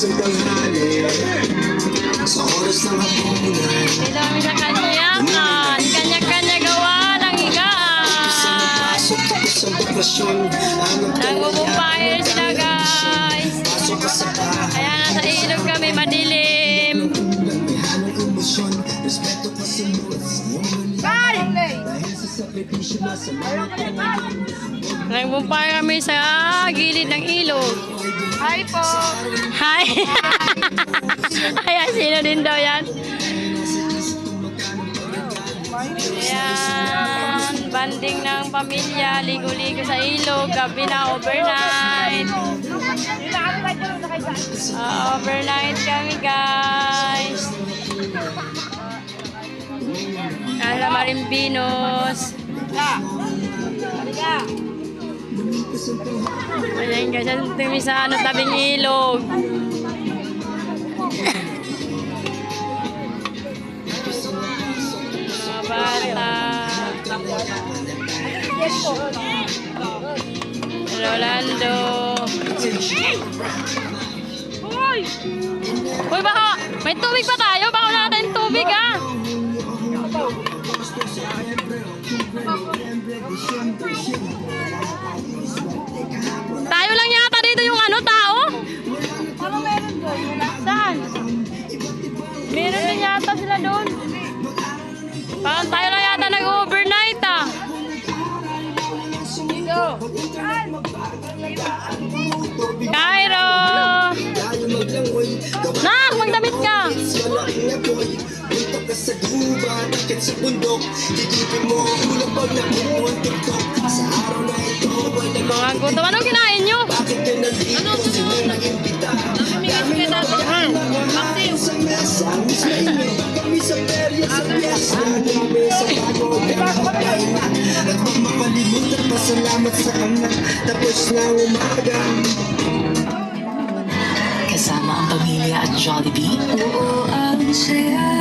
isang tanghali sa oras ng hapunan. Dito kami sa kanyakan. Kanya-kanya gawa ng higaan. Isang bakasyon, Nagbubumpire sila guys. pasok ka sa bahay. Kaya nasa ilog kami madilim. May hanang emosyon, respeto pa sa mood. Dahil sa sakripisyo na sa mga pangayon. Nagbumpire kami sa gilid ng ilog. Hi po! Hi! Ayan, sino din daw yan? Ayan, banding ng pamilya, ligo-ligo sa ilog, gabi na overnight. Overnight kami guys. Ala Marimbinos. Ayan guys, kami sa tabing ilog. Mga bata. Rolando. Uy, baka may tubig pa tayo? Baka wala tayong tubig ah. Tayo lang yata dito yung ano, tao? Ano meron doon? Wala. Saan? Meron din yata sila doon. Parang tayo lang yata nag-overnight ah. Dito. Cairo! Nak, magdamit ka! Punta ka sa guba, takit sa bundok. Higipin mo ang ulang pag nakuha ang tiktok. Sa araw na ito ay Mga gutom. Anong kinain nyo? bakit ka nandito? Sino nag-imbita? Namimigay ka natin. Maxim. Sa mesa, miss na init. Kami sa perya, sa mesa. Dami sa bago, kakapay na. Nagmamapalimutan, pasalamat sa kanya. Tapos na umaga. Kasama ang pamilya at Jollibee. Oo, ang saya